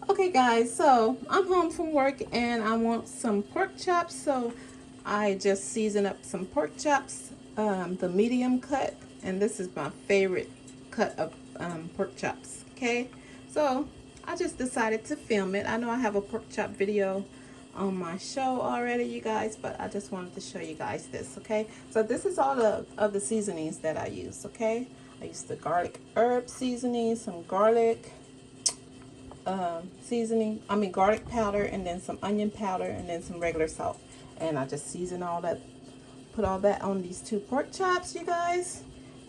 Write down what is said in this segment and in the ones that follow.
Okay guys, so I'm home from work and I want some pork chops, so I just season up some pork chops, the medium cut, and this is my favorite cut of pork chops. Okay, so I just decided to film it. I know I have a pork chop video on my show already, you guys, but I just wanted to show you guys this. Okay, so this is all of the seasonings that I use. Okay, I use the garlic herb seasoning, some garlic seasoning, garlic powder, and then some onion powder, and then some regular salt. And I just season all that, put all that on these two pork chops, you guys.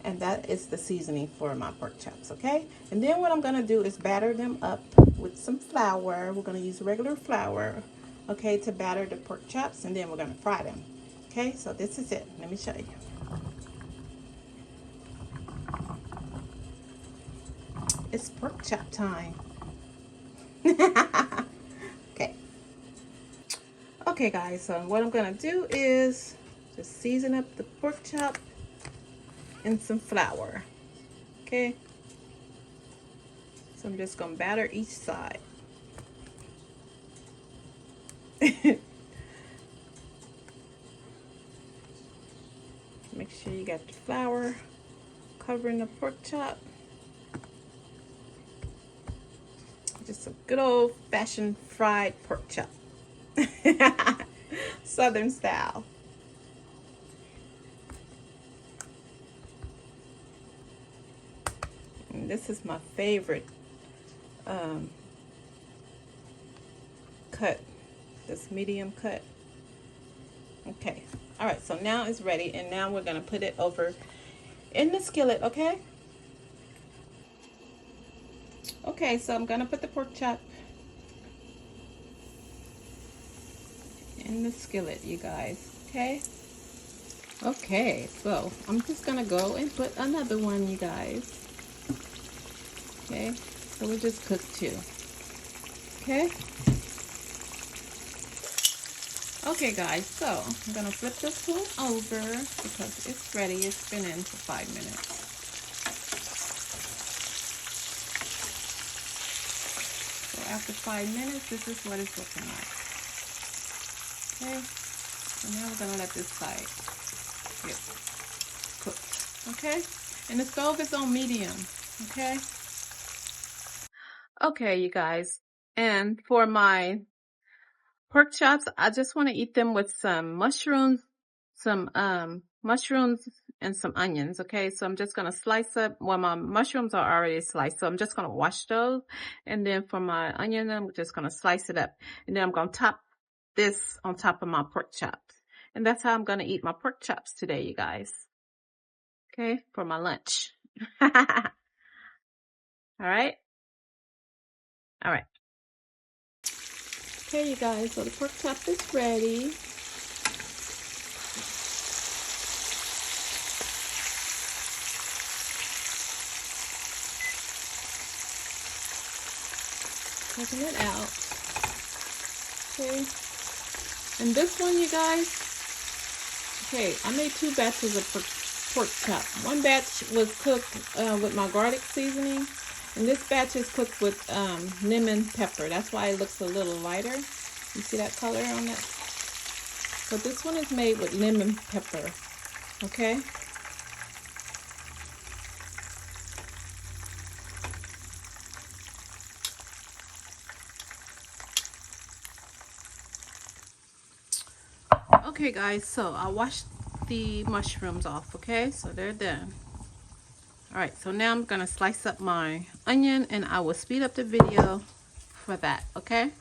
And that is the seasoning for my pork chops, okay? And then what I'm gonna do is batter them up with some flour. We're gonna use regular flour, okay, to batter the pork chops, and then we're gonna fry them. Okay, so this is it. Let me show you. It's pork chop time. Okay. Okay guys, so what I'm gonna do is just season up the pork chop and some flour. Okay. So I'm just gonna batter each side. Make sure you got the flour covering the pork chop. Just a good old-fashioned fried pork chop. Southern style. And this is my favorite cut, this medium cut. Okay, all right, so now it's ready, and now we're gonna put it over in the skillet. Okay. Okay, so I'm gonna put the pork chop in the skillet, you guys. Okay. Okay, so I'm just gonna go and put another one, you guys. Okay, so we'll just cook two. Okay. Okay guys, so I'm gonna flip this one over because it's ready. It's been in for 5 minutes. So after 5 minutes, this is what it's looking like. Okay, so now we're gonna let this side get cooked. Okay, and the stove is on medium. Okay. Okay, you guys, and for my pork chops, I just want to eat them with some mushrooms and some onions. Okay, so I'm just gonna slice up. Well, my mushrooms are already sliced, so I'm just gonna wash those. And then for my onion, I'm just gonna slice it up, and then I'm gonna top this on top of my pork chops. And that's how I'm gonna eat my pork chops today, you guys. Okay, for my lunch. All right, all right. Okay, you guys, so the pork chop is ready. Taking it out. Okay, and this one, you guys, okay, I made 2 batches of pork chop. One batch was cooked with my garlic seasoning, and this batch is cooked with lemon pepper. That's why it looks a little lighter. You see that color on that? So this one is made with lemon pepper. Okay. Okay guys, so I washed the mushrooms off. Okay, so they're done. All right, so now I'm gonna slice up my onion, and I will speed up the video for that. Okay.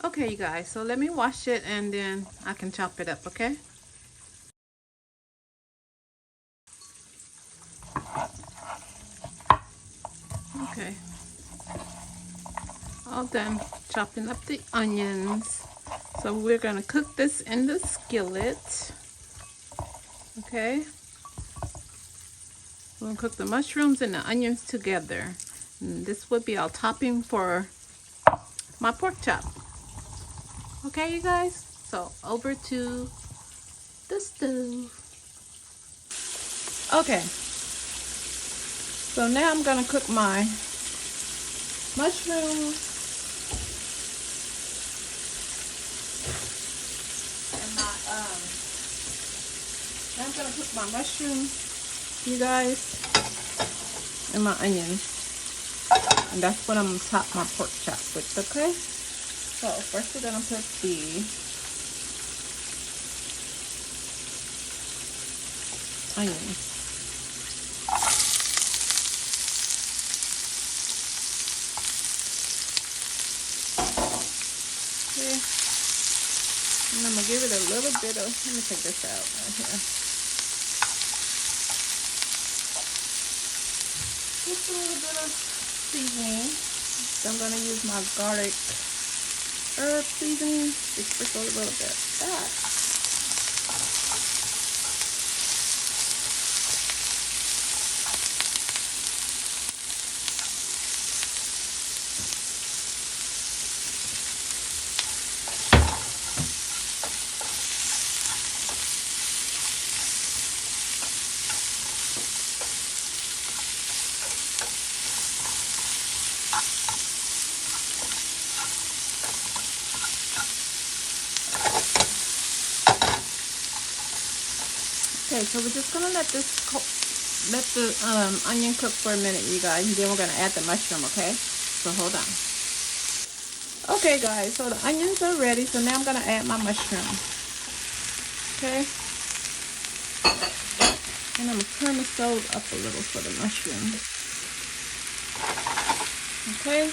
Okay, you guys, so let me wash it and then I can chop it up. Okay. Okay, all done chopping up the onions. So we're gonna cook this in the skillet. Okay, we're gonna cook the mushrooms and the onions together. And this would be our topping for my pork chop. Okay, you guys, so over to the stove. Okay, So now I'm gonna cook my mushrooms and my now I'm gonna cook my mushrooms, you guys, and my onions. And that's what I'm gonna top my pork chop with, okay? So first we're gonna put the onions. Okay. And I'm gonna give it a little bit of, let me take this out right here. Just a little bit of seasoning. So I'm gonna use my garlic herb seasoning. Just sprinkle a little bit of that. Okay, so we're just gonna let this let the onion cook for a minute, you guys, and then we're gonna add the mushroom. Okay, so hold on. Okay, guys, so the onions are ready. So now I'm gonna add my mushroom. Okay, and I'm gonna turn the stove up a little for the mushroom. Okay.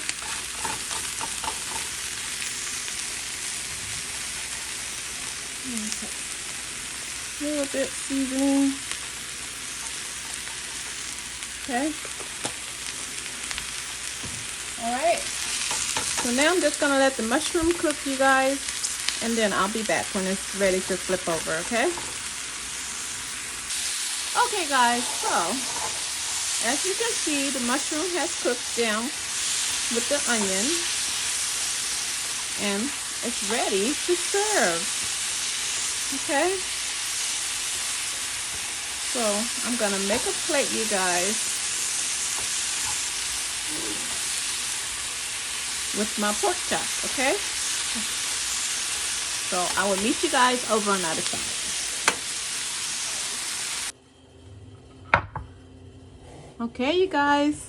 A little bit seasoning. Okay. Alright. So now I'm just going to let the mushroom cook, you guys. And then I'll be back when it's ready to flip over, okay? Okay, guys. So, as you can see, the mushroom has cooked down with the onion. And it's ready to serve. Okay? So, I'm going to make a plate, you guys, with my pork chop, okay? So, I will meet you guys over on the other side. Okay, you guys,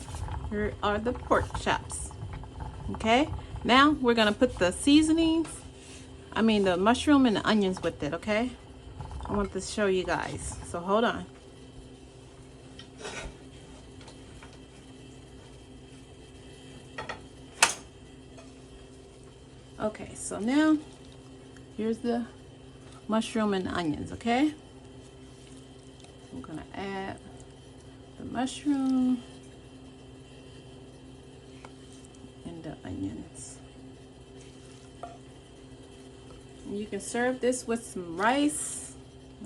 here are the pork chops. Okay? Now, we're going to put the seasonings, the mushroom and the onions with it, okay? I want to show you guys. So, hold on. Okay, so now here's the mushroom and the onions, okay? I'm gonna add the mushroom and the onions. And you can serve this with some rice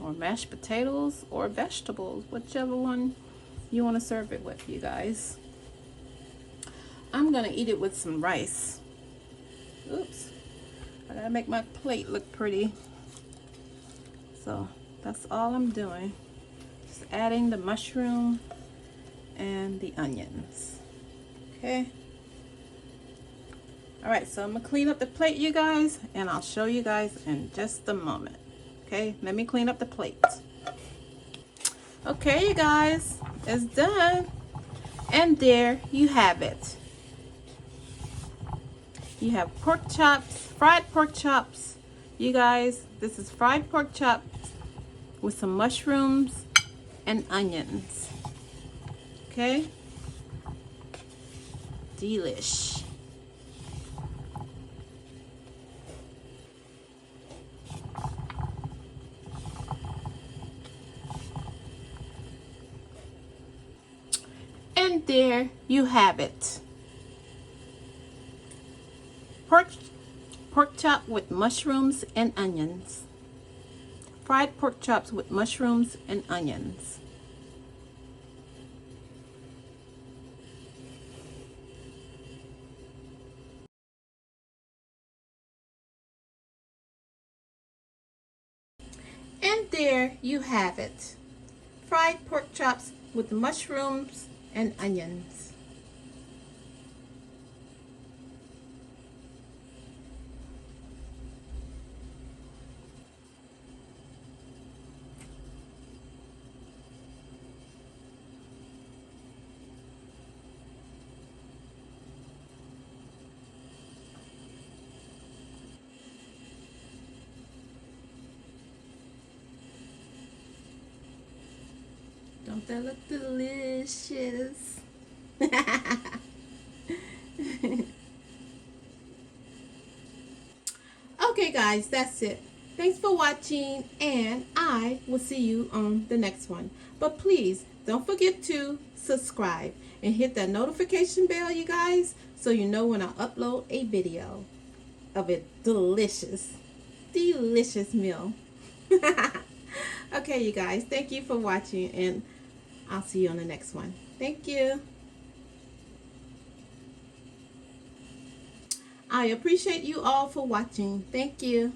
or mashed potatoes or vegetables, whichever one you want to serve it with, you guys. I'm gonna eat it with some rice. Oops, I gotta make my plate look pretty. So that's all I'm doing, just adding the mushroom and the onions. Okay, all right, so I'm gonna clean up the plate, you guys, and I'll show you guys in just a moment. Okay, let me clean up the plate. Okay, you guys, it's done, and there you have it. You have pork chops, fried pork chops. You guys, this is fried pork chops with some mushrooms and onions. Okay? Delish. And there you have it. Pork chop with mushrooms and onions. Fried pork chops with mushrooms and onions. And there you have it. Fried pork chops with mushrooms and onions. Don't that look delicious? Okay, guys, that's it. Thanks for watching, and I will see you on the next one. But please don't forget to subscribe and hit that notification bell, you guys, so you know when I upload a video of a delicious meal. Okay, you guys, thank you for watching, and I'll see you on the next one. Thank you. I appreciate you all for watching. Thank you.